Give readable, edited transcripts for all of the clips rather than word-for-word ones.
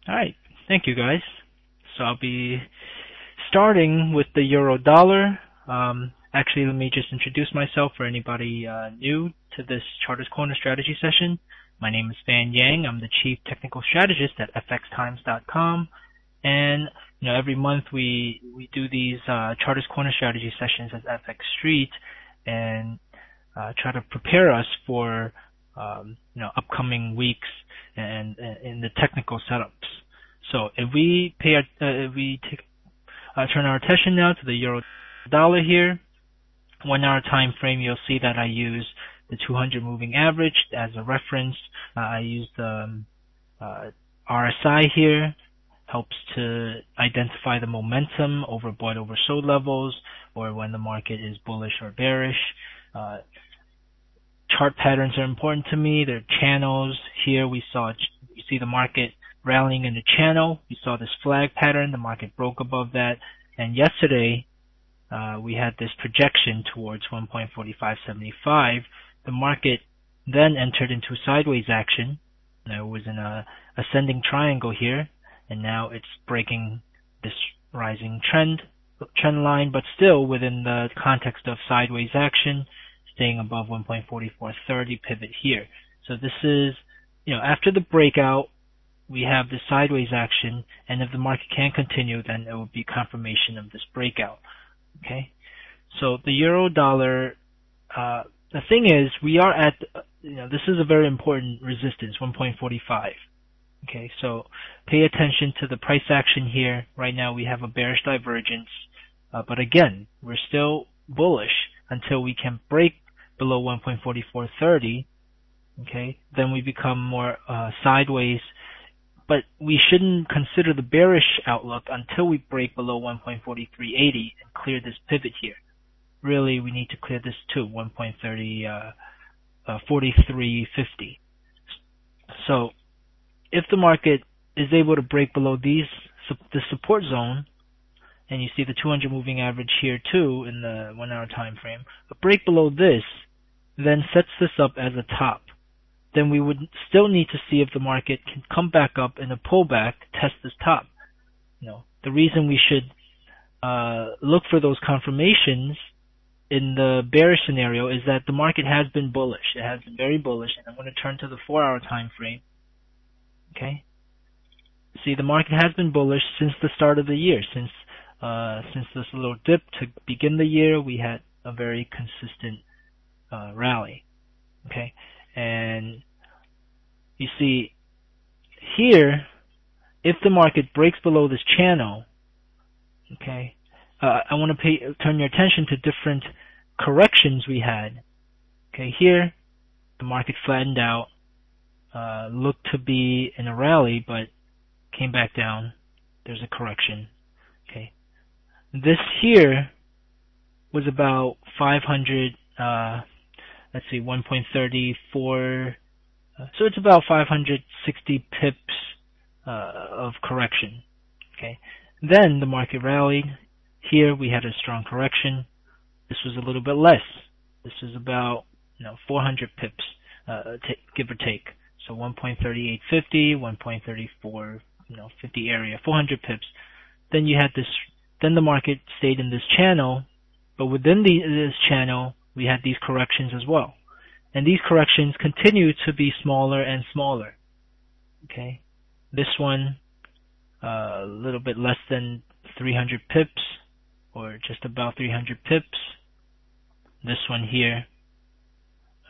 All right, thank you guys. So I'll be starting with the euro dollar. Actually, let me just introduce myself for anybody new to this Chartist Corner strategy session. My name is Fan Yang. I'm the Chief Technical Strategist at fxtimes.com. And every month we do these Chartist Corner strategy sessions at FX Street and try to prepare us for upcoming weeks and in the technical setups. So if we turn our attention now to the euro dollar here, 1 hour time frame, you'll see that I use the 200 moving average as a reference. I use the RSI here, helps to identify the momentum over bought oversold levels or when the market is bullish or bearish. Chart patterns are important to me. They're channels. Here you see the market rallying in the channel. You saw this flag pattern. The market broke above that. And yesterday, we had this projection towards 1.4575. The market then entered into sideways action. It was in a ascending triangle here, and now it's breaking this rising trend line, but still within the context of sideways action, staying above 1.4430 pivot here. So this is, after the breakout, we have the sideways action, and if the market can continue, then it will be confirmation of this breakout. Okay, so the euro dollar, the thing is, we are at, this is a very important resistance, 1.45. Okay, so pay attention to the price action here. Right now we have a bearish divergence, but again, we're still bullish until we can break below 1.4430. Okay, then we become more sideways. But we shouldn't consider the bearish outlook until we break below 1.4380 and clear this pivot here. Really, we need to clear this too, 1.4350. So, if the market is able to break below the support zone, and you see the 200 moving average here too in the 1 hour time frame, a break below this then sets this up as a top. Then we would still need to see if the market can come back up in a pullback to test this top. The reason we should look for those confirmations in the bearish scenario is that the market has been bullish. It has been very bullish, and I'm going to turn to the 4 hour time frame. Okay, see, the market has been bullish since the start of the year. Since this little dip to begin the year, we had a very consistent rally. Okay. And you see here, if the market breaks below this channel, okay, I want to turn your attention to different corrections we had. Okay, here the market flattened out, looked to be in a rally, but came back down. There's a correction. Okay, this here was about 500. Let's see, 1.34, so it's about 560 pips of correction. Okay, then the market rallied. Here we had a strong correction. This was a little bit less. This is about 400 pips, give or take. So 1.3850, 1.34, 50 area, 400 pips. Then you had this. Then the market stayed in this channel, but within this channel, we had these corrections as well. And these corrections continue to be smaller and smaller. Okay. This one, a little bit less than 300 pips, or just about 300 pips. This one here,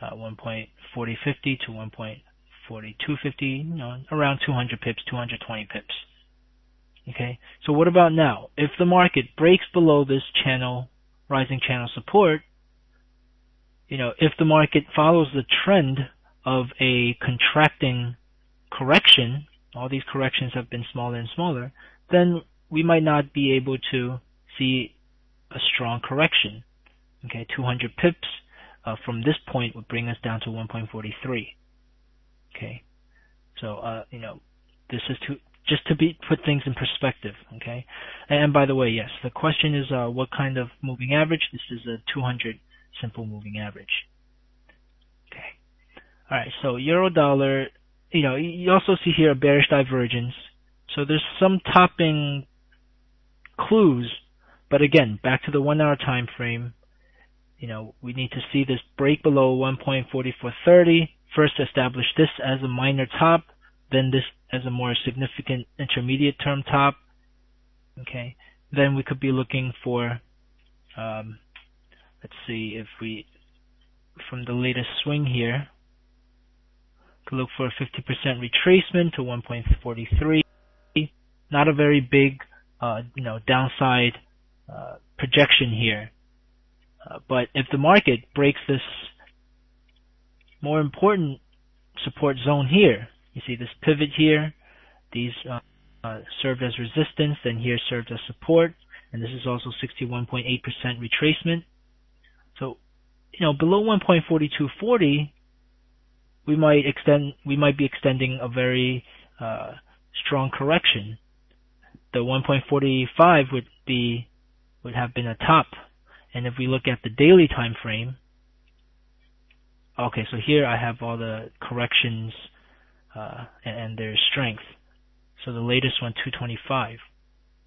1.4050 to 1.4250, around 200 pips, 220 pips. Okay. So what about now? If the market breaks below this channel, rising channel support, if the market follows the trend of a contracting correction, all these corrections have been smaller and smaller, then we might not be able to see a strong correction. Okay, 200 pips from this point would bring us down to 1.43. Okay, so this is just to put things in perspective. Okay, and by the way, yes, the question is what kind of moving average? This is a 200 simple moving average. Okay, all right. So euro dollar, you also see here a bearish divergence. So there's some topping clues, but again, back to the 1 hour time frame, we need to see this break below 1.4430, first establish this as a minor top, then this as a more significant intermediate term top. Okay, then we could be looking for, let's see if we, from the latest swing here, could look for a 50% retracement to 1.43. Not a very big, downside projection here. But if the market breaks this more important support zone here, you see this pivot here, these served as resistance, then here served as support, and this is also 61.8% retracement. So, below 1.4240, we might be extending a very strong correction. The 1.45 would have been a top. And if we look at the daily time frame, okay, so here I have all the corrections and their strength. So the latest one, 225.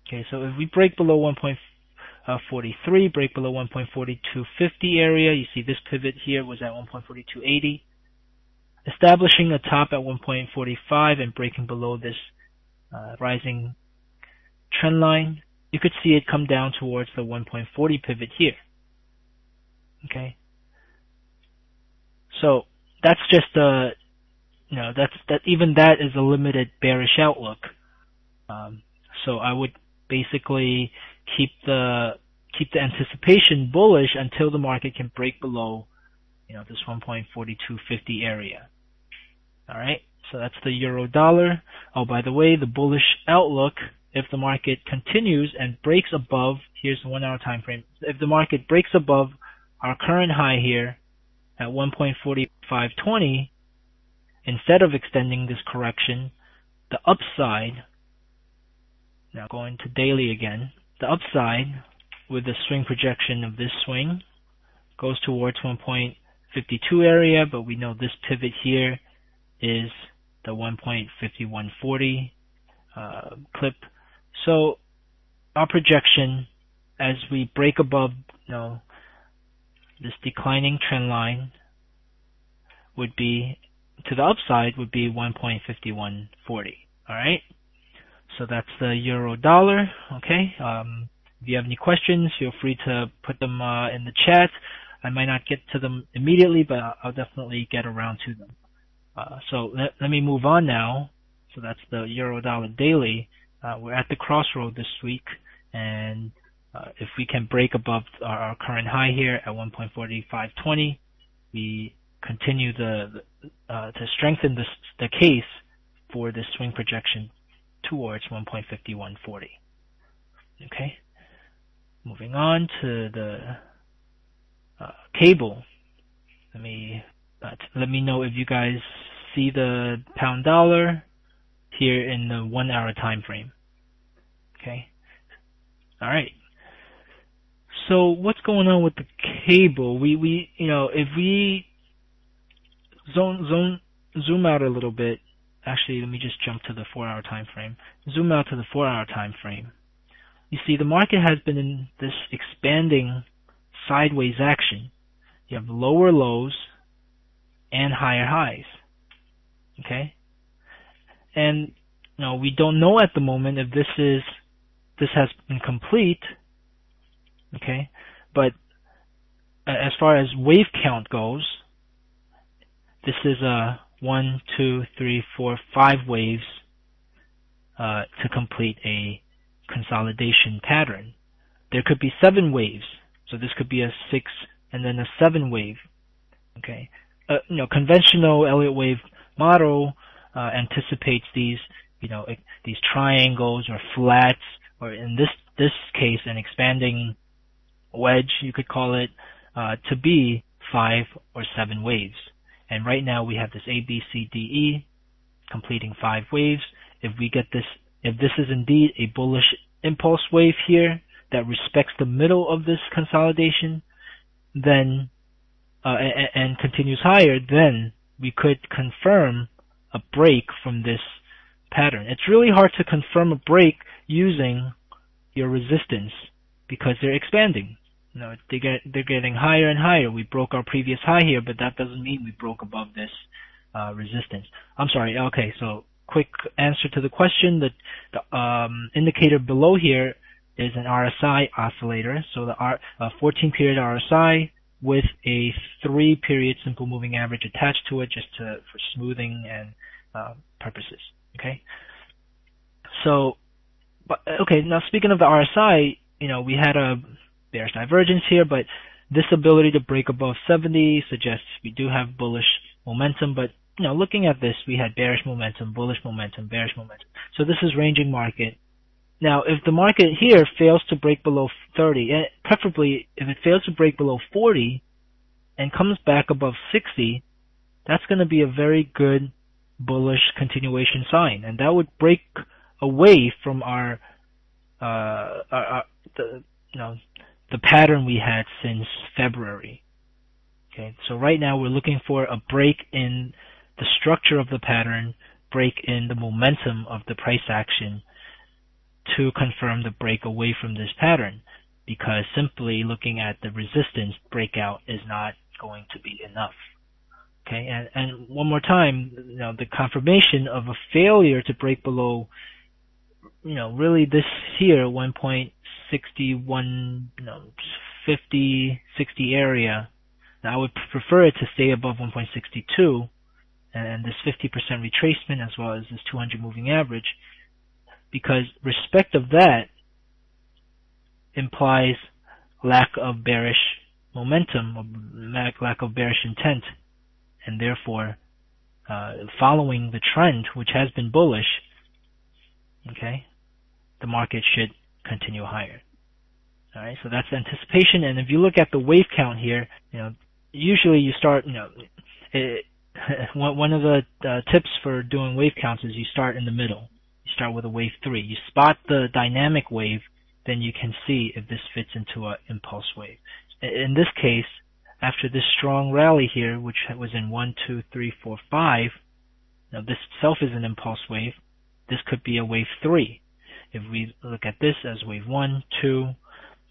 Okay, so if we break below 1.43, break below 1.4250 area, you see this pivot here was at 1.4280. Establishing a top at 1.45 and breaking below this rising trend line, you could see it come down towards the 1.40 pivot here. Okay, so that's just even that is a limited bearish outlook. So I would basically keep the anticipation bullish until the market can break below, this 1.4250 area. All right, so that's the euro dollar. Oh, by the way, the bullish outlook, if the market continues and breaks above, here's the 1 hour time frame. If the market breaks above our current high here at 1.4520, instead of extending this correction, the upside, now going to daily again, the upside with the swing projection of this swing goes towards 1.52 area, but we know this pivot here is the 1.5140 clip. So our projection as we break above this declining trend line would be, to the upside would be 1.5140. Alright, so that's the euro dollar. Okay, if you have any questions, feel free to put them in the chat. I might not get to them immediately, but I'll definitely get around to them. So let me move on now. So that's the euro dollar daily. We're at the crossroad this week, and if we can break above our current high here at 1.4520, we continue to strengthen the case for this swing projection towards 1.5140. Okay, moving on to the cable. Let me know if you guys see the pound dollar here in the 1 hour time frame. Okay. All right. So what's going on with the cable? We if we zoom out a little bit. Actually, let me just jump to the 4 hour time frame. Zoom out to the 4 hour time frame. You see, the market has been in this expanding sideways action. You have lower lows and higher highs. Okay, and we don't know at the moment if this has been complete. Okay, but as far as wave count goes, this is 1, 2, 3, 4, 5 waves to complete a consolidation pattern. There could be 7 waves, so this could be a 6 and then a 7 wave. Okay, conventional Elliott wave model anticipates these triangles or flats, or in this case an expanding wedge, you could call it, to be 5 or 7 waves. And right now we have this A, B, C, D, E completing 5 waves. If this is indeed a bullish impulse wave here that respects the middle of this consolidation, then and continues higher, then we could confirm a break from this pattern. It's really hard to confirm a break using your resistance because they're expanding. They're getting higher and higher. We broke our previous high here, but that doesn't mean we broke above this resistance. I'm sorry. Okay, so quick answer to the question. The indicator below here is an RSI oscillator. So the 14-period RSI with a 3-period simple moving average attached to it, just for smoothing and purposes. Okay. So, now speaking of the RSI, we had a bearish divergence here, but this ability to break above 70 suggests we do have bullish momentum. But looking at this, we had bearish momentum, bullish momentum, bearish momentum. So this is ranging market. Now, if the market here fails to break below 30, and preferably if it fails to break below 40 and comes back above 60, that's going to be a very good bullish continuation sign, and that would break away from the pattern we had since February. Okay, so right now we're looking for a break in the structure of the pattern, break in the momentum of the price action to confirm the break away from this pattern, because simply looking at the resistance breakout is not going to be enough. Okay, and one more time, the confirmation of a failure to break below, really this here 1.61, 50, 60 area. Now I would prefer it to stay above 1.62, and this 50% retracement as well as this 200 moving average, because respect of that implies lack of bearish momentum, or lack of bearish intent, and therefore following the trend, which has been bullish, okay, the market should continue higher. All right, so that's anticipation. And if you look at the wave count here, usually you start, one of the tips for doing wave counts is you start in the middle. You start with a wave 3. You spot the dynamic wave, then you can see if this fits into an impulse wave. In this case, after this strong rally here, which was in 1, 2, 3, 4, 5, now this itself is an impulse wave. This could be a wave 3. If we look at this as wave 1, 2,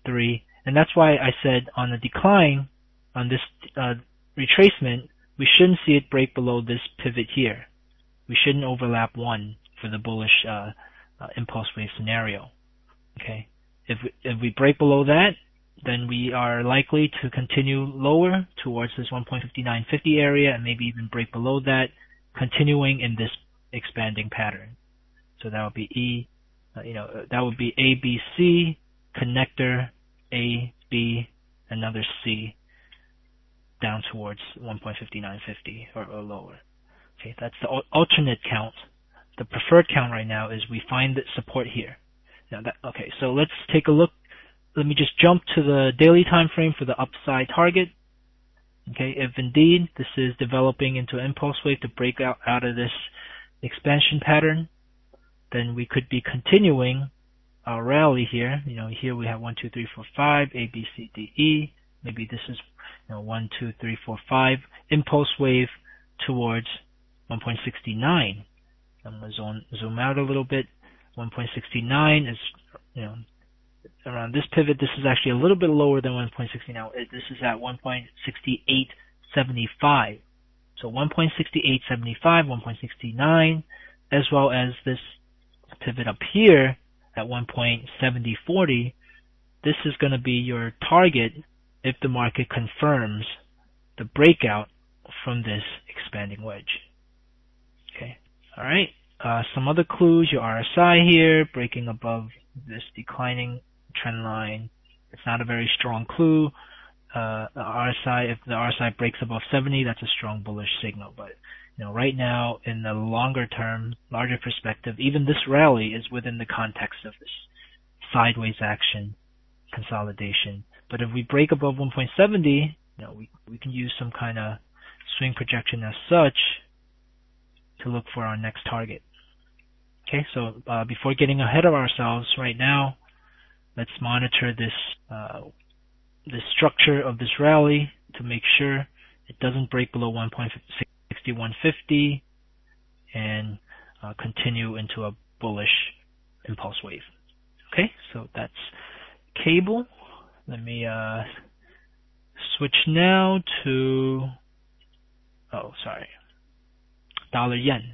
3, and that's why I said on the decline, on this retracement, we shouldn't see it break below this pivot here. We shouldn't overlap 1 for the bullish impulse wave scenario. Okay, if we break below that, then we are likely to continue lower towards this 1.5950 area, and maybe even break below that, continuing in this expanding pattern. So that would be that would be A, B, C, connector, A, B, another C, down towards 1.5950 or lower. Okay, that's the alternate count. The preferred count right now is we find the support here. Now okay, so let's take a look. Let me just jump to the daily time frame for the upside target. Okay, if indeed this is developing into an impulse wave to break out of this expansion pattern, then we could be continuing our rally here. Here we have 1, 2, 3, 4, 5, A, B, C, D, E. Maybe this is 1, 2, 3, 4, 5 impulse wave towards 1.69. I'm going to zoom out a little bit. 1.69 is around this pivot. This is actually a little bit lower than 1.69. This is at 1.6875. So 1.6875, 1.69, as well as this pivot up here at 1.7040. This is going to be your target if the market confirms the breakout from this expanding wedge. Okay. All right. Some other clues, your RSI here, breaking above this declining trend line. It's not a very strong clue. RSI, if the RSI breaks above 70, that's a strong bullish signal. But right now, in the longer term, larger perspective, even this rally is within the context of this sideways action, consolidation. But if we break above 1.70, we can use some kind of swing projection as such to look for our next target. Okay, so before getting ahead of ourselves right now, let's monitor this the structure of this rally to make sure it doesn't break below 1.6150, and continue into a bullish impulse wave. Okay, so that's cable. Let me switch now to dollar yen.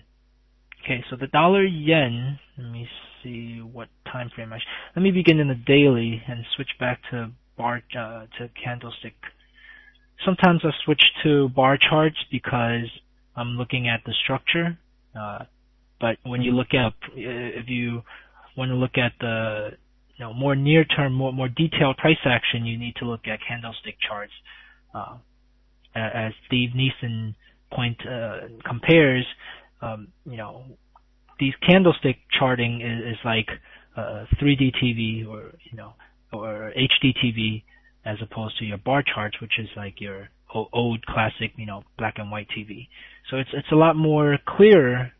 Okay, so the dollar yen, let me see what time frame let me begin in the daily and switch back to to candlestick. Sometimes I switch to bar charts because I'm looking at the structure. But when you look at, if you want to look at the more near term, more detailed price action, you need to look at candlestick charts. As Steve Neeson compares, these candlestick charting is like 3D TV or HD TV, as opposed to your bar charts, which is like your old classic, black and white TV. So it's a lot more clearer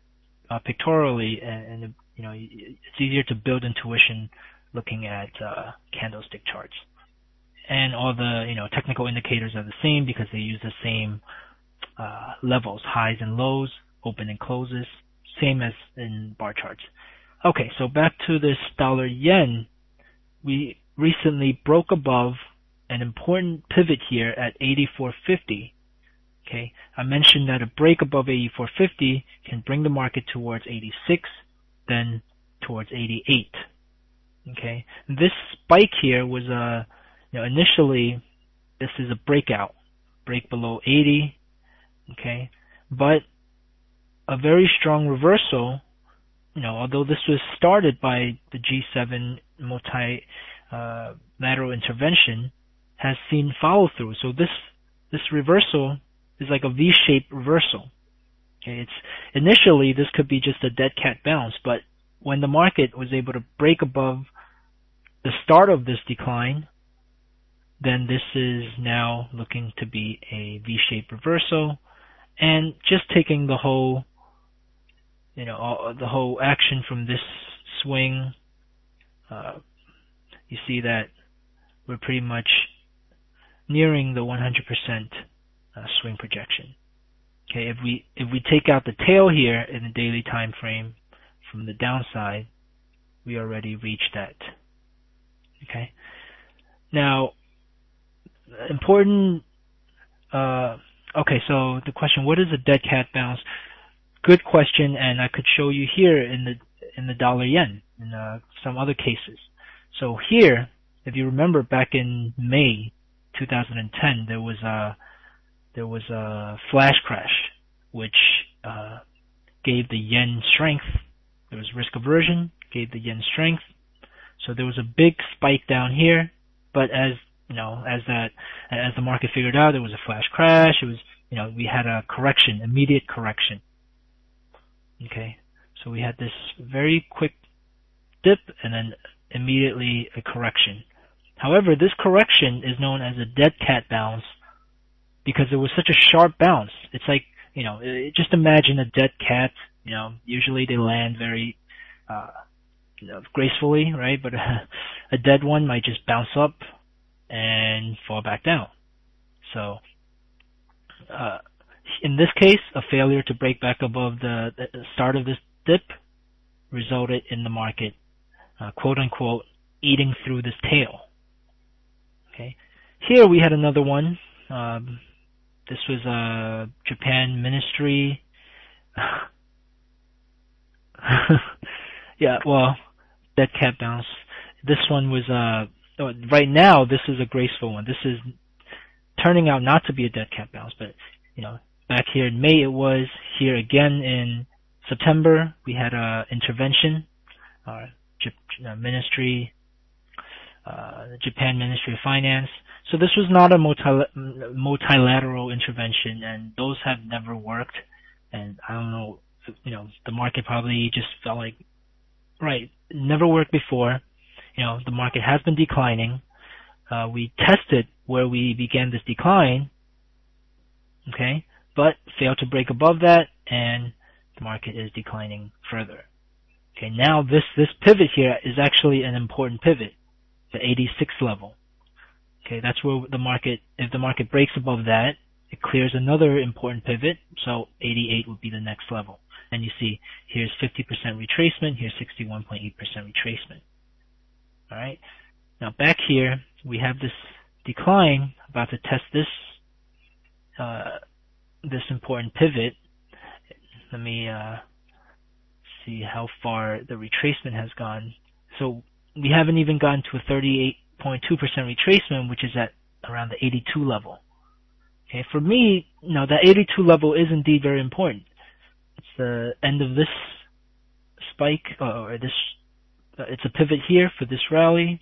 pictorially, and it's easier to build intuition looking at candlestick charts. And all the technical indicators are the same because they use the same levels, highs and lows, open and closes, same as in bar charts. Okay, so back to this dollar yen. We recently broke above an important pivot here at 84.50. Okay, I mentioned that a break above 84.50 can bring the market towards 86, then towards 88. Okay, this spike here was initially this is a breakout, break below 80. Okay, but a very strong reversal. Although this was started by the G7 multilateral intervention, has seen follow through. So this reversal is like a V-shaped reversal. Okay, it's initially this could be just a dead cat bounce, but when the market was able to break above the start of this decline, then this is now looking to be a V-shaped reversal, and just taking the whole the whole action from this swing, you see that we're pretty much nearing the 100% swing projection. Okay, if we take out the tail here in the daily time frame from the downside, we already reached that. Okay, now important. Okay, so the question: what is a dead cat bounce? Good question, and I could show you here in the dollar yen in some other cases. So here, if you remember, back in May 2010, there was a flash crash, which gave the yen strength. There was risk aversion, gave the yen strength. So there was a big spike down here, but as the market figured out, there was a flash crash. It was, we had a correction, immediate correction. Okay, so we had this very quick dip and then immediately a correction. However, this correction is known as a dead cat bounce because it was such a sharp bounce. It's like, just imagine a dead cat. Usually they land very gracefully, right? But a dead one might just bounce up and fall back down. So in this case, a failure to break back above the start of this dip resulted in the market, quote unquote, eating through this tail. Okay, here we had another one. This was Japan Ministry. Yeah, well, dead cat bounce. This one was right now. This is a graceful one. This is turning out not to be a dead cat bounce, but back here in May it was. Here again in September we had a intervention. Ministry, the Japan Ministry of Finance. So this was not a multilateral intervention, and those have never worked. And I don't know, the market probably just felt like, right, it never worked before. The market has been declining. We tested where we began this decline, okay, but failed to break above that, and the market is declining further. Okay, now this pivot here is actually an important pivot, the 86 level. Okay, that's where the market, if the market breaks above that, it clears another important pivot, so 88 would be the next level. And you see here's 50% retracement, here's 61.8% retracement. All right. Now back here we have this decline about to test this this important pivot. Let me see how far the retracement has gone. So we haven't even gotten to a 38.2% retracement, which is at around the 82 level. Okay, for me, that 82 level is indeed very important. It's the end of this spike, or this. It's a pivot here for this rally.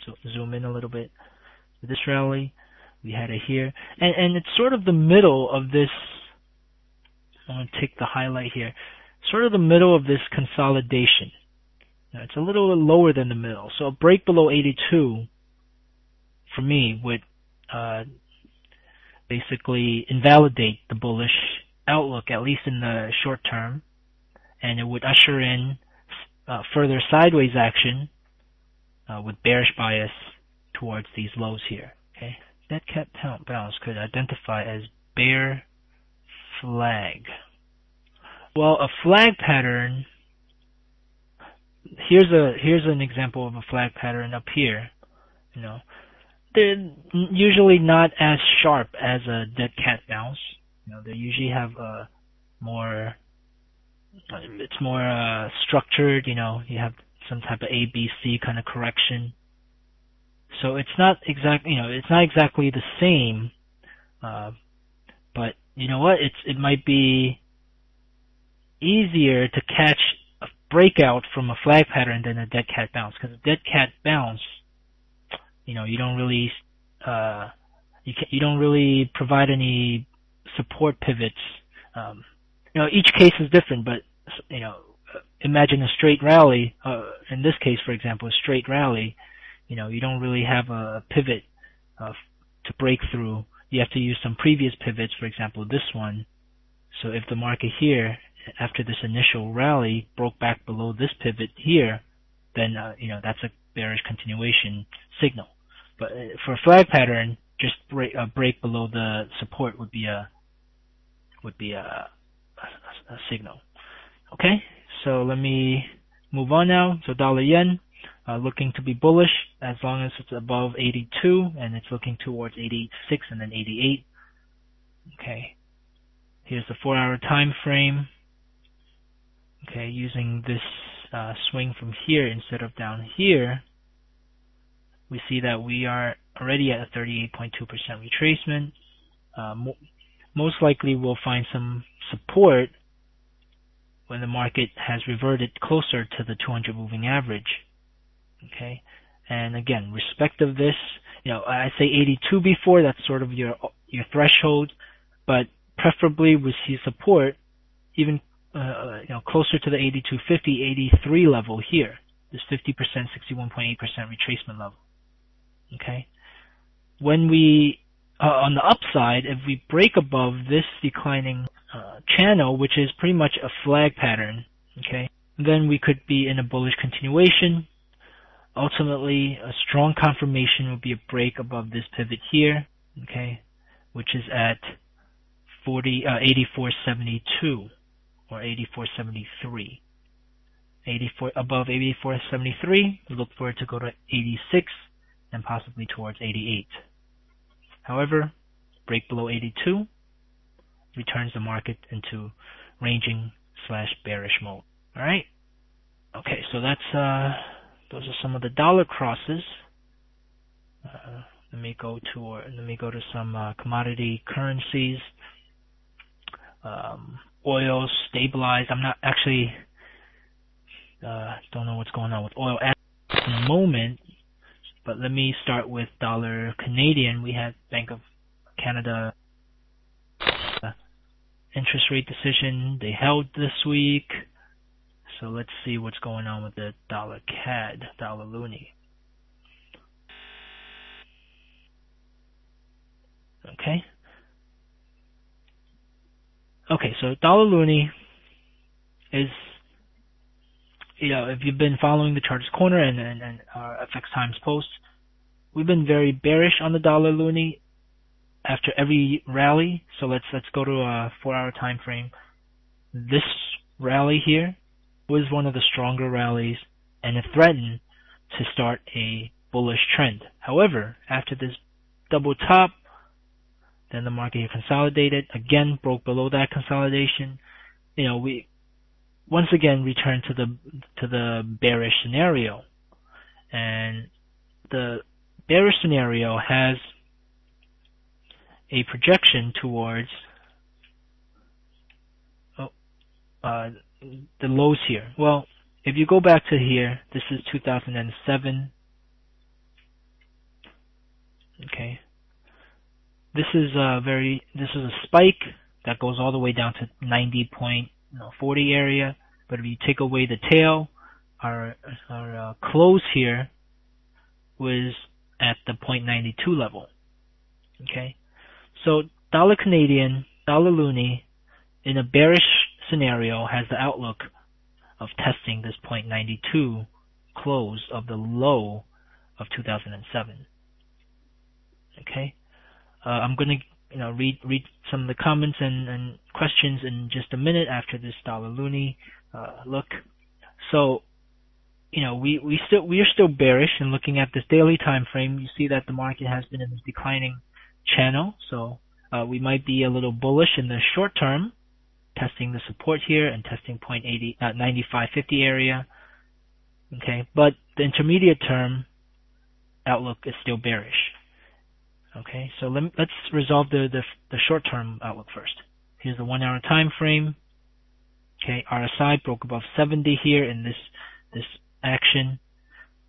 So zoom in a little bit. For this rally, we had it here, and it's sort of the middle of this. I'm going to take the highlight here. Sort of the middle of this consolidation. Now, it's a little lower than the middle. So a break below 82 for me would basically invalidate the bullish outlook, at least in the short term, and it would usher in further sideways action with bearish bias towards these lows here. Okay, dead cat bounce could identify as bear flag. Well, a flag pattern. Here's an example of a flag pattern up here. They're usually not as sharp as a dead cat bounce. They usually have it's more structured. You have some type of A, B, C kind of correction. So it's not exactly the same. But you know what? It might be easier to catch a breakout from a flag pattern than a dead cat bounce, because a dead cat bounce, you don't really you don't really provide any support pivots. Each case is different, but imagine a straight rally. In this case, for example, a straight rally. You don't really have a pivot to break through. You have to use some previous pivots, for example, this one. So if the market here, after this initial rally, broke back below this pivot here, then that's a bearish continuation signal. But for a flag pattern, just break below the support would be a signal. Okay, so let me move on now. So dollar yen, looking to be bullish as long as it's above 82, and it's looking towards 86 and then 88. Okay, here's the 4-hour time frame. Okay, using this swing from here instead of down here, we see that we are already at a 38.2% retracement. Most likely we'll find some support when the market has reverted closer to the 200 moving average. Okay, and again, respect of this, I say 82 before, that's sort of your threshold, but preferably we see support even closer to the 82.50, 83 level here, this 50%, 61.8% retracement level. Okay, when we on the upside, if we break above this declining channel, which is pretty much a flag pattern, okay, then we could be in a bullish continuation. Ultimately, a strong confirmation would be a break above this pivot here, okay, which is at 84.72 or 84.73. Above 84.73, we look for it to go to 86 and possibly towards 88. However, break below 82 returns the market into ranging / bearish mode. All right. Okay, so that's those are some of the dollar crosses. Let me go to some commodity currencies. Oil stabilized. I'm not actually don't know what's going on with oil at the moment, but let me start with dollar Canadian. We had Bank of Canada interest rate decision. They held this week. So let's see what's going on with the dollar CAD, dollar loonie. Okay, so dollar loonie is, if you've been following the Chartist Corner and our FX Times posts, we've been very bearish on the dollar loonie after every rally. So let's go to a 4-hour time frame. This rally here was one of the stronger rallies, and it threatened to start a bullish trend. However, after this double top, then the market here consolidated, again broke below that consolidation. We once again returned to the bearish scenario, and the bearish scenario has a projection towards the lows here. Well, if you go back to here, this is 2007. Okay, this is a spike that goes all the way down to 90.40 area. But if you take away the tail, our close here was at the 0.92 level. Okay, so dollar Canadian, dollar loonie in a bearish scenario has the outlook of testing this 0.92 close of the low of 2007. Okay, I'm going to read some of the comments and questions in just a minute after this dollar loonie look. So we are still bearish, and looking at this daily time frame, you see that the market has been in this declining channel. So we might be a little bullish in the short term, testing the support here and testing 95.50 area. Okay, but the intermediate term outlook is still bearish. Okay, so let's resolve the short term outlook first. Here's the 1 hour time frame. Okay, RSI broke above 70 here in this action.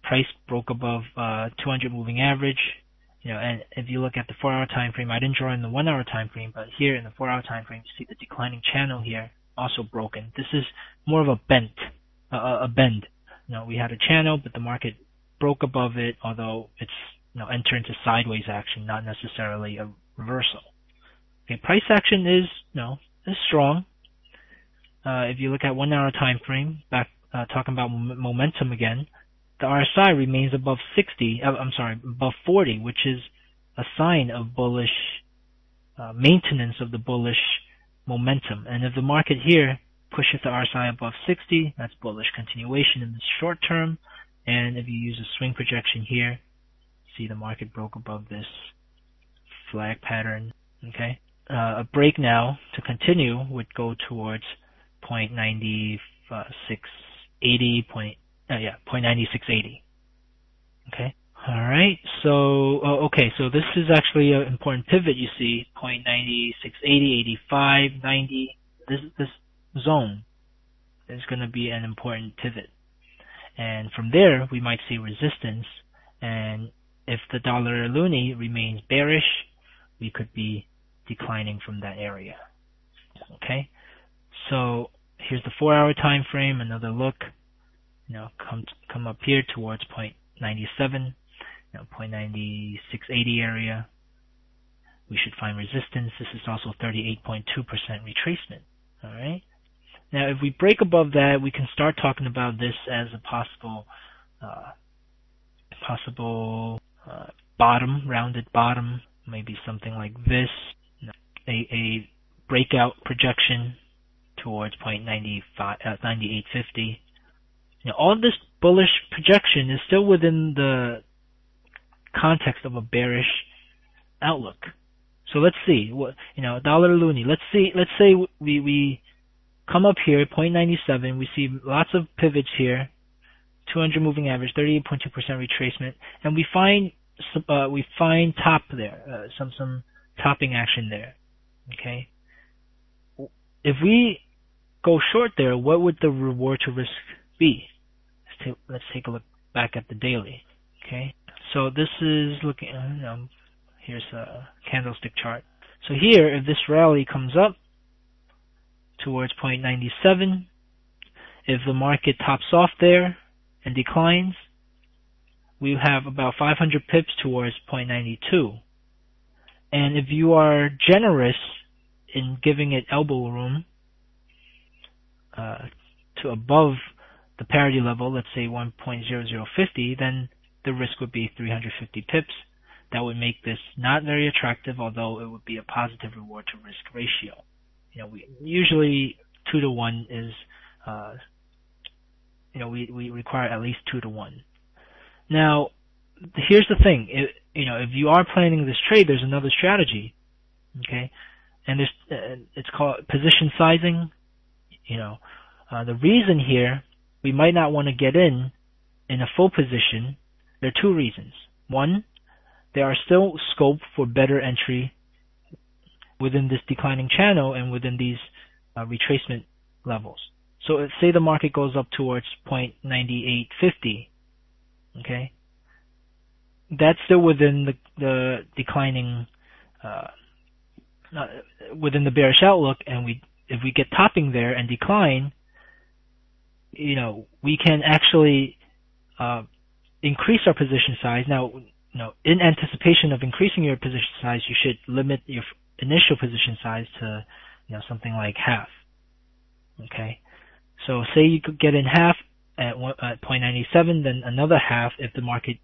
Price broke above 200 moving average. And if you look at the 4 hour time frame, I didn't draw in the 1 hour time frame, but here in the 4 hour time frame, you see the declining channel here also broken. This is more of a bend. We had a channel, but the market broke above it, although it's enter into sideways action, not necessarily a reversal. Okay, price action is strong. If you look at 1 hour time frame, back talking about momentum again, the RSI remains above above 40, which is a sign of bullish maintenance of the bullish momentum. And if the market here pushes the RSI above 60, that's bullish continuation in the short term. And if you use a swing projection here, see the market broke above this flag pattern. Okay, a break now to continue would go towards 0.9680. 0.9680. Okay. All right. So so this is actually an important pivot. You see 0.9680, 85, 90. This zone is going to be an important pivot, and from there we might see resistance. And if the dollar loonie remains bearish, we could be declining from that area. Okay. So here's the 4 hour time frame. Another look. Come up here towards 0.97, 0.9680 area. We should find resistance. This is also 38.2% retracement. All right. Now, if we break above that, we can start talking about this as a possible bottom, rounded bottom, maybe something like this. A breakout projection towards 98.50. All this bullish projection is still within the context of a bearish outlook. So let's see dollar loonie. Let's say we come up here 0.97. We see lots of pivots here. 200 moving average, 38.2% retracement, and we find top there, some topping action there. Okay. If we go short there, what would the reward to risk be? Let's take a look back at the daily. Okay, so this is looking. Here's a candlestick chart. So here, if this rally comes up towards 0.97, if the market tops off there and declines, we have about 500 pips towards 0.92. And if you are generous in giving it elbow room to above the parity level, let's say 1.0050, then the risk would be 350 pips. That would make this not very attractive, although it would be a positive reward to risk ratio. We usually 2 to 1 is, we require at least 2 to 1. Now, here's the thing. If you are planning this trade, there's another strategy. Okay, and it's called position sizing. The reason here we might not want to get in a full position, there are two reasons. One, there are still scope for better entry within this declining channel and within these retracement levels. So say the market goes up towards 0.9850, okay, that's still within the declining, within the bearish outlook, and if we get topping there and decline, we can actually increase our position size. Now, in anticipation of increasing your position size, you should limit your initial position size to, something like half. Okay, so say you could get in half at 0.97, then another half if the market,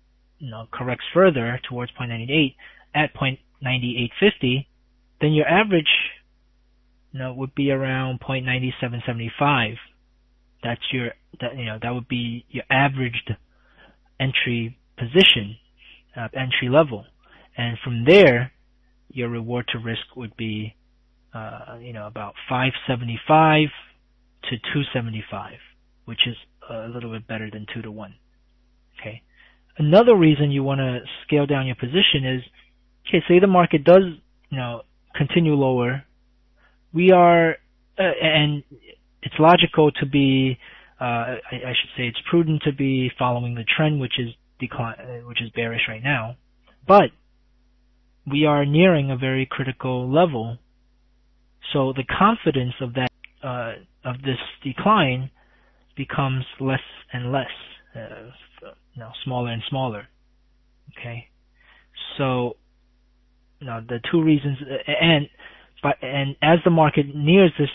corrects further towards 0.98 at 0.9850, then your average, would be around 0.9775. That would be your averaged entry position, entry level, and from there, your reward to risk would be, about 575 to 275, which is a little bit better than 2 to 1. Okay. Another reason you want to scale down your position is, okay, say the market does, continue lower. We are, and it's logical to be, I should say it's prudent to be following the trend, which is bearish right now. But we are nearing a very critical level. So the confidence of that, of this decline becomes less and less, smaller and smaller. Okay. So, the two reasons, and as the market nears this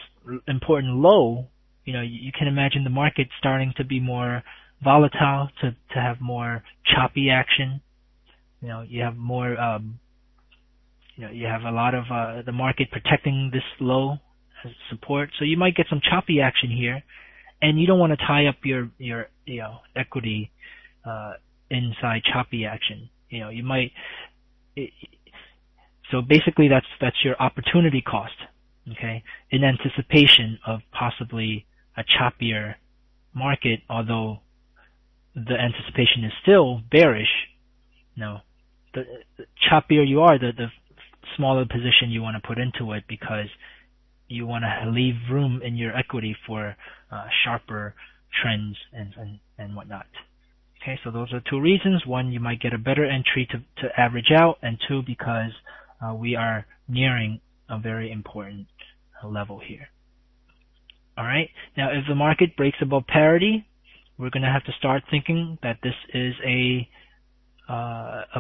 important low, you can imagine the market starting to be more volatile, to have more choppy action. You have more, you have a lot of the market protecting this low as support. So you might get some choppy action here, and you don't want to tie up your equity inside choppy action. You might. So basically, that's your opportunity cost. Okay, in anticipation of possibly a choppier market, although the anticipation is still bearish. The choppier you are, the smaller position you want to put into it, because you want to leave room in your equity for sharper trends and whatnot. Okay, so those are two reasons. One, you might get a better entry to average out, and two, because we are nearing a very important level here. Alright, now if the market breaks above parity, we're going to have to start thinking that this is a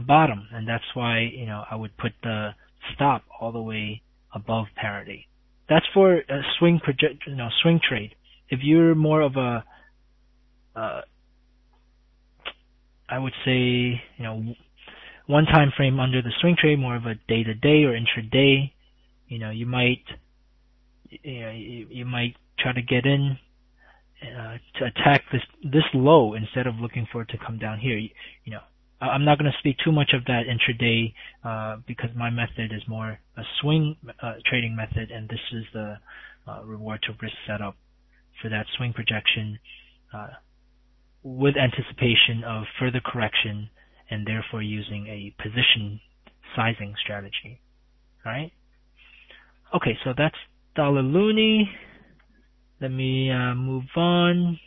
bottom, and that's why I would put the stop all the way above parity. That's for a swing trade. If you're more of a I would say one time frame under the swing trade, more of a day to day or intraday, you might try to get in to attack this low instead of looking for it to come down here. I'm not going to speak too much of that intraday because my method is more a swing trading method, and this is the reward to risk setup for that swing projection with anticipation of further correction, and therefore using a position sizing strategy. Alright? Okay, so that's dollar loonie. Let me move on.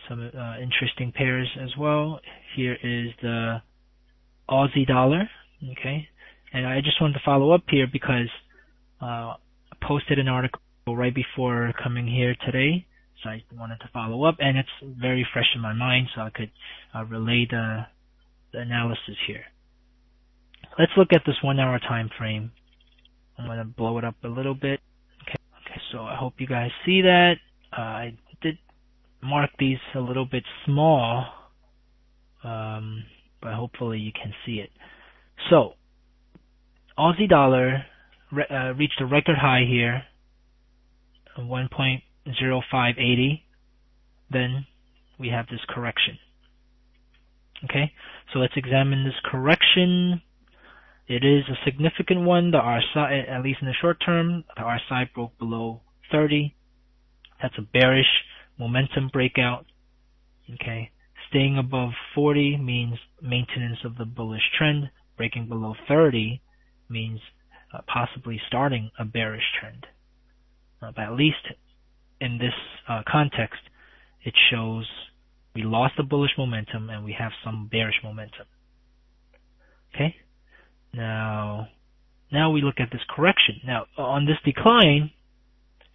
Some interesting pairs as well. Here is the Aussie Dollar. Okay, and I just wanted to follow up here because I posted an article right before coming here today, so I wanted to follow up, and it's very fresh in my mind, so I could relay the analysis here. Let's look at this 1 hour time frame. I'm going to blow it up a little bit. Okay, so I hope you guys see that. I did mark these a little bit small, but hopefully you can see it. So, Aussie Dollar reached a record high here, 0.0580, then we have this correction. Okay, so let's examine this correction. It is a significant one. The RSI, at least in the short term, the RSI broke below 30. That's a bearish momentum breakout. Okay, staying above 40 means maintenance of the bullish trend. Breaking below 30 means possibly starting a bearish trend. But at least in this context, it shows we lost the bullish momentum and we have some bearish momentum. Okay, now we look at this correction. Now on this decline,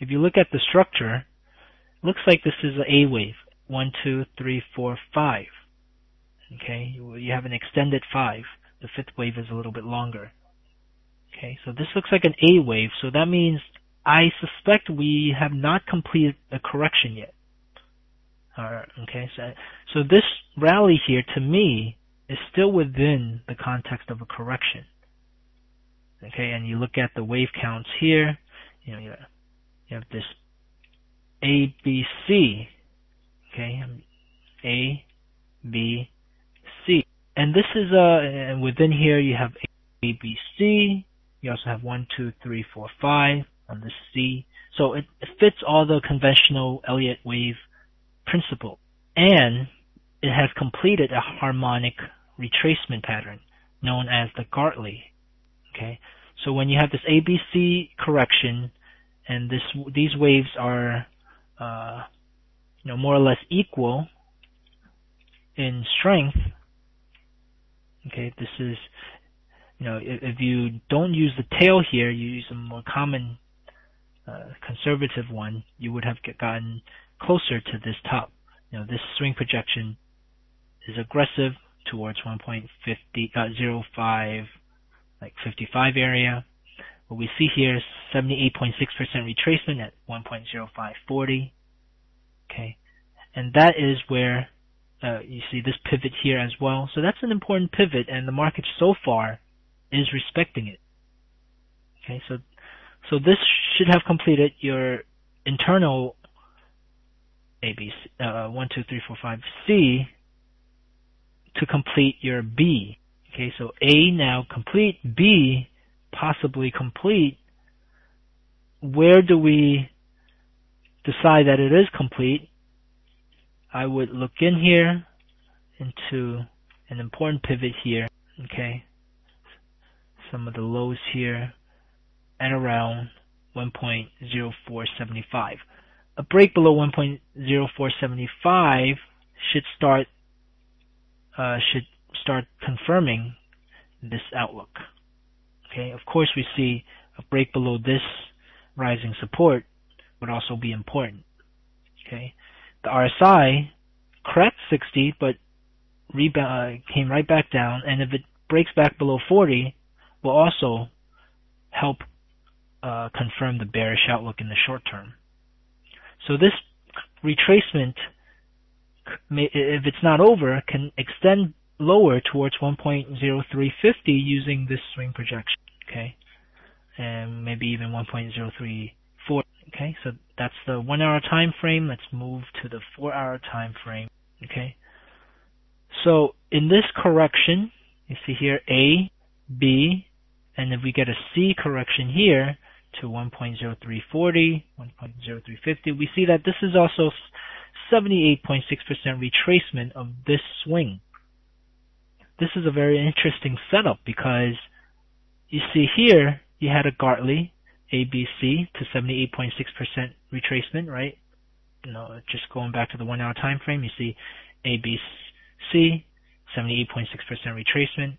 if you look at the structure, it looks like this is an A wave. 1, 2, 3, 4, 5. Okay, you have an extended 5. The fifth wave is a little bit longer. Okay, so this looks like an A wave, so that means I suspect we have not completed a correction yet. Okay, so this rally here to me is still within the context of a correction. Okay, and you look at the wave counts here, you have this A, B, C. Okay, A, B, C, and this is and within here you have A, B, C. You also have 1, 2, 3, 4, 5 on the C. So it fits all the conventional Elliott wave principle, and it has completed a harmonic retracement pattern known as the Gartley. Okay, so when you have this ABC correction and these waves are more or less equal in strength. Okay, this is if you don't use the tail here, you use a more common conservative one, you would have gotten closer to this top. This swing projection is aggressive towards 1.05, like 55 area. What we see here is 78.6% retracement at 1.0540. Okay, and that is where you see this pivot here as well. So that's an important pivot, and the market so far is respecting it. Okay, so this should have completed your internal ABC 1, 2, 3, 4, 5 C to complete your B. Okay, so A now complete, B possibly complete. Where do we decide that it is complete? I would look in here into an important pivot here. Okay, some of the lows here at around 1.0475. A break below 1.0475 should start confirming this outlook. Okay, of course we see a break below this rising support would also be important. Okay, the RSI cracked 60 but came right back down, and if it breaks back below 40 will also help confirm the bearish outlook in the short term. So this retracement, if it's not over, can extend lower towards 1.0350 using this swing projection. Okay, and maybe even 1.034. Okay, so that's the 1 hour time frame. Let's move to the 4 hour time frame. Okay, so in this correction, you see here A, B, and if we get a C correction here to 1.0340, 1.0350, we see that this is also 78.6% retracement of this swing. This is a very interesting setup because you see here you had a Gartley ABC to 78.6% retracement, right? Just going back to the 1 hour time frame, you see ABC 78.6% retracement,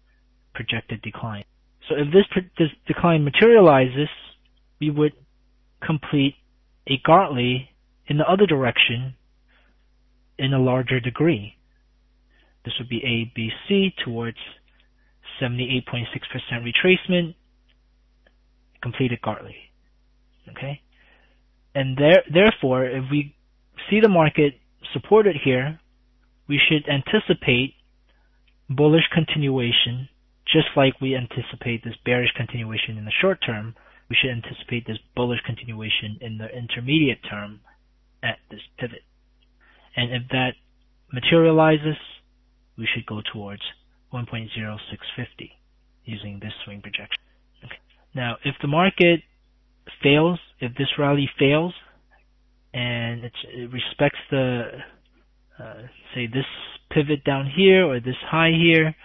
projected decline. So if this decline materializes, we would complete a Gartley in the other direction in a larger degree. This would be ABC towards 78.6% retracement, completed Gartley. Okay, and therefore, if we see the market supported here, we should anticipate bullish continuation, just like we anticipate this bearish continuation in the short term. We should anticipate this bullish continuation in the intermediate term at this pivot. And if that materializes, we should go towards 1.0650 using this swing projection. Okay. Now, if the market fails, if this rally fails, and it respects the, say, this pivot down here or this high here,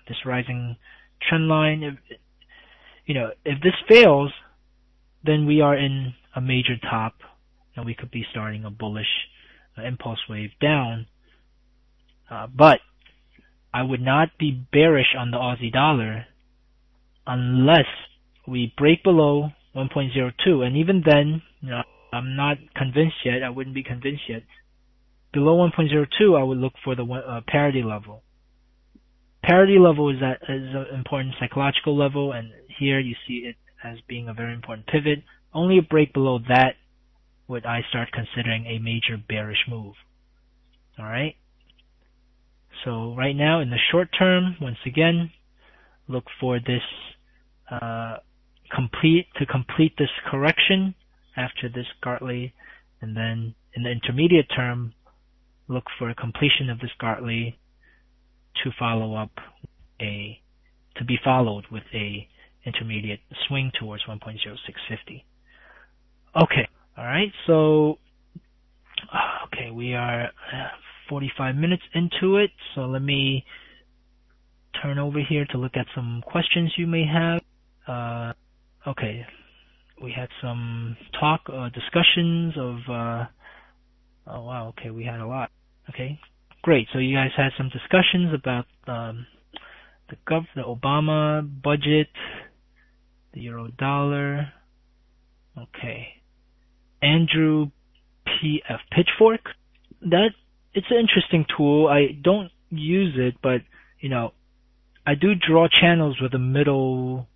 this rising trend line, if this fails, then we are in a major top, and we could be starting a bullish impulse wave down. But I would not be bearish on the Aussie dollar unless we break below 1.02, and even then, I'm not convinced yet. I wouldn't be convinced yet. Below 1.02, I would look for the parity level. Parity level is an important psychological level, and here you see it as being a very important pivot. Only a break below that would I start considering a major bearish move. Alright? So right now, in the short term, once again, look for this complete this correction after this Gartley, and then in the intermediate term, look for a completion of this Gartley to be followed with a intermediate swing towards 1.0650. Okay, all right. So, okay, we are 45 minutes into it. So let me turn over here to look at some questions you may have. Okay, we had some discussions of. Oh wow, okay, we had a lot. Okay, great. So you guys had some discussions about the Obama budget, the euro dollar. Okay, Andrew PF Pitchfork. It's an interesting tool. I don't use it, but I do draw channels with a middle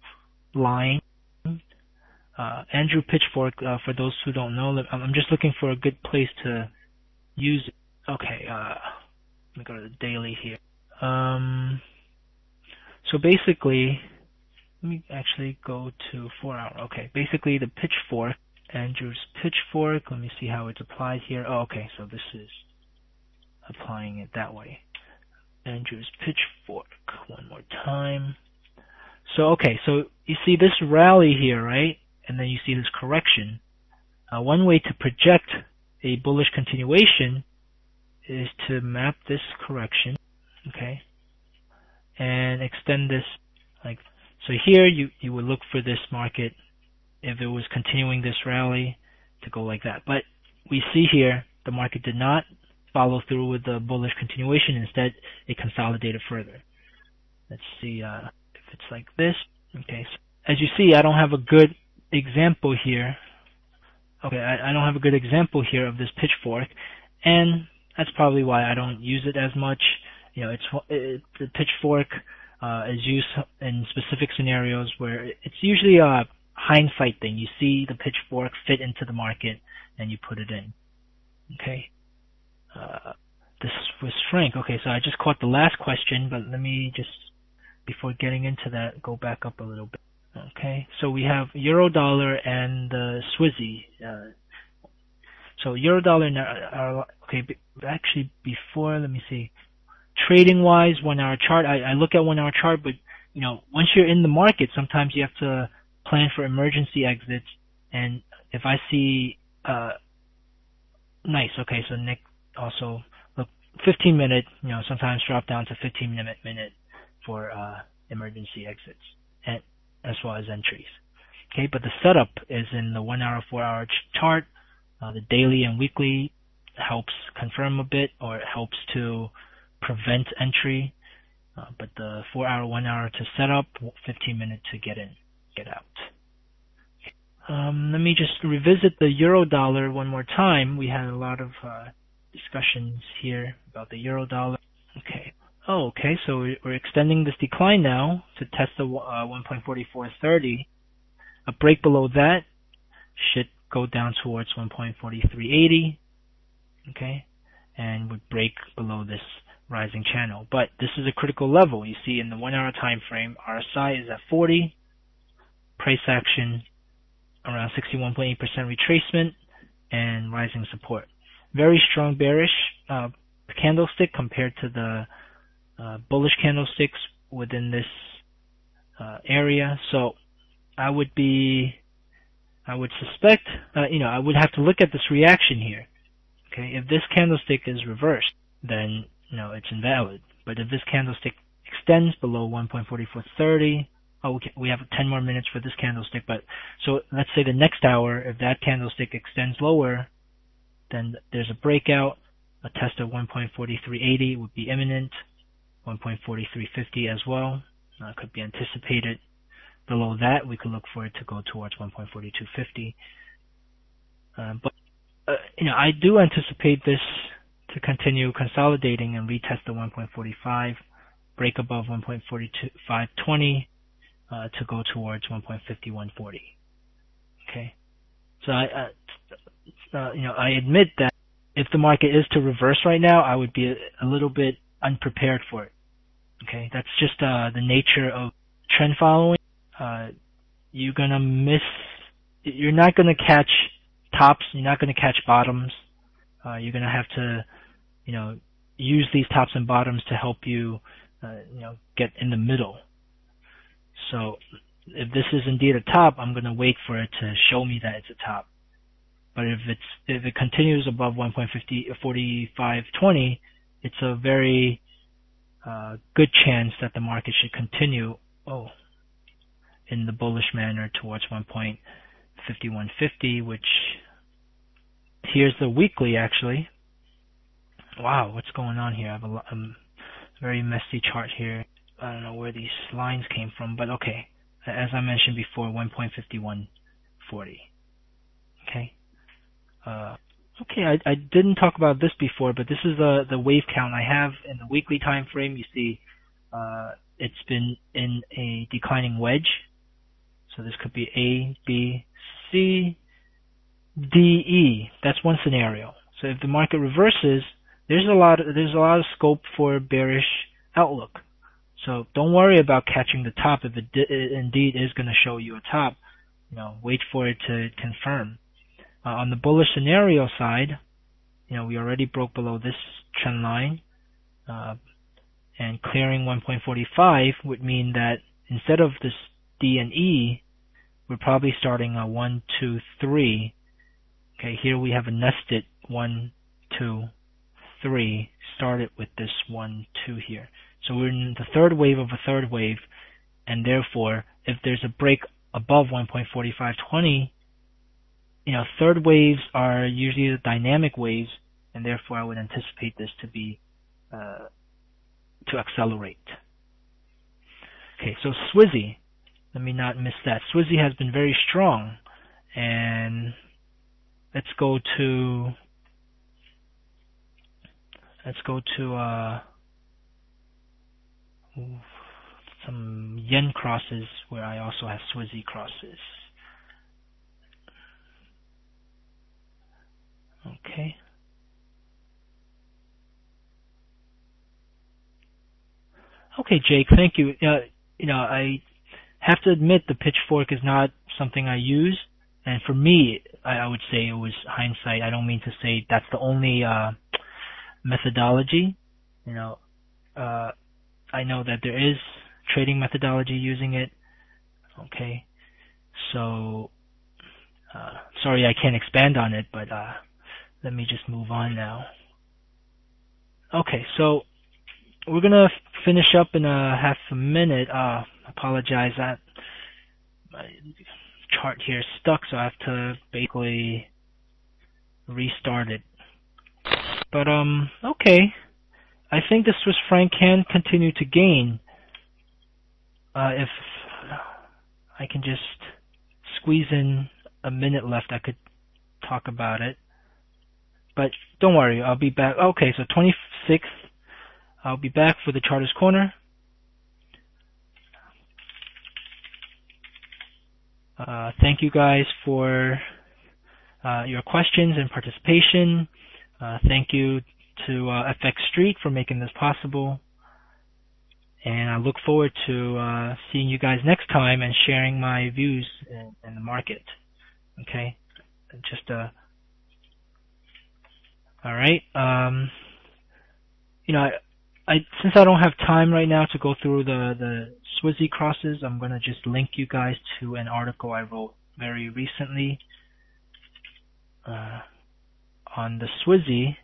line. Andrew Pitchfork, for those who don't know, I'm just looking for a good place to use it. Okay, let me go to the daily here. So basically, let me actually go to 4 hour. Okay, basically the Pitchfork, Andrew's Pitchfork, let me see how it's applied here. Oh, okay, so this is applying it that way. Andrew's Pitchfork, one more time. So, okay, so you see this rally here, right? And then you see this correction. One way to project a bullish continuation is to map this correction, okay, and extend this like so. Here you would look for this market, if it was continuing this rally, to go like that. But we see here the market did not follow through with the bullish continuation. Instead, it consolidated further. Let's see if it's like this. Okay, so as you see, I don't have a good example here. Okay, I don't have a good example here of this Pitchfork, and that's probably why I don't use it as much. The Pitchfork is used in specific scenarios where it's usually a hindsight thing. You see the Pitchfork fit into the market, and you put it in. Okay. This was Frank. Okay, so I just caught the last question, but let me just, before getting into that, go back up a little bit. Okay, so we have euro dollar and the Swizzy. So euro dollar are okay. Actually, before, let me see. Trading wise, 1 hour chart. I look at 1 hour chart, but once you're in the market, sometimes you have to plan for emergency exits. And if I see, nice. Okay, so Nick also look 15-minute. Sometimes drop down to 15-minute for emergency exits, and as well as entries. Okay, but the setup is in the 1 hour, 4 hour chart. The daily and weekly helps confirm a bit, or it helps to prevent entry. But the 4 hour, 1 hour to set up, 15-minute to get in, get out. Let me just revisit the euro dollar one more time. We had a lot of discussions here about the euro dollar. Okay. Oh, okay, so we're extending this decline now to test the 1.4430. A break below that should go down towards 1.4380, okay, and would break below this rising channel. But this is a critical level. You see in the 1 hour time frame, RSI is at 40, price action around 61.8% retracement, and rising support. Very strong bearish candlestick compared to the bullish candlesticks within this area. So I would suspect, I would have to look at this reaction here. Okay, if this candlestick is reversed, then it's invalid. But if this candlestick extends below 1.4430, we have 10 more minutes for this candlestick. But so let's say the next hour, if that candlestick extends lower, then there's a breakout. A test of 1.4380 would be imminent. 1.4350 as well could be anticipated. Below that, we could look for it to go towards 1.4250. But I do anticipate this to continue consolidating and retest the 1.45, break above 1.42520 to go towards 1.5140. Okay, so I admit that if the market is to reverse right now, I would be a little bit unprepared for it. Okay, that's just the nature of trend following. You're not gonna catch tops, you're not gonna catch bottoms. You're gonna have to, use these tops and bottoms to help you, get in the middle. So if this is indeed a top, I'm gonna wait for it to show me that it's a top. But if it continues above 1.4520, it's a very good chance that the market should continue in the bullish manner towards 1.5150, which here's the weekly actually. Wow, what's going on here? I have a very messy chart here. I don't know where these lines came from, but okay. As I mentioned before, 1.5140. Okay. Okay, I didn't talk about this before, but this is the wave count I have in the weekly time frame. You see, it's been in a declining wedge. So this could be A, B, C, D, E. That's one scenario. So if the market reverses, there's a lot of scope for bearish outlook. So don't worry about catching the top if it indeed is going to show you a top. Wait for it to confirm. On the bullish scenario side, we already broke below this trend line, and clearing 1.45 would mean that instead of this D and E, we're probably starting a 1, 2, 3. Okay, here we have a nested 1, 2, 3. Started with this 1, 2 here. So we're in the third wave of a third wave, and therefore, if there's a break above 1.4520, third waves are usually the dynamic waves, and therefore I would anticipate this to be to accelerate. Okay, so Swizzy, let me not miss that. Swizzy has been very strong, and let's go to some yen crosses where I also have Swizzy crosses. Okay. Okay, Jake, thank you. I have to admit the pitchfork is not something I use, and for me, I would say it was hindsight. I don't mean to say that's the only methodology. I know that there is trading methodology using it. Okay, so sorry I can't expand on it, but let me just move on now. Okay, so we're gonna finish up in a half a minute. Apologize that my chart here is stuck, so I have to basically restart it. But okay, I think the Swiss franc can continue to gain if I can just squeeze in a minute left. I could talk about it, but don't worry, I'll be back. Okay, so 26th, I'll be back for the Chartist Corner. Thank you guys for your questions and participation. Thank you to FX Street for making this possible. And I look forward to seeing you guys next time and sharing my views in the market. Okay? Just All right. Since I don't have time right now to go through the Swizzy crosses, I'm gonna just link you guys to an article I wrote very recently on the Swizzy.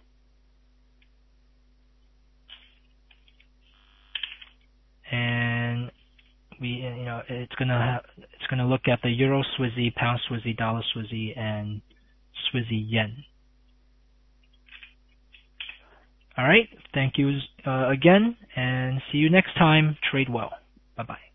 And it's gonna look at the Euro Swizzy, Pound Swizzy, Dollar Swizzy, and Swizzy Yen. All right, thank you again, and see you next time. Trade well. Bye bye.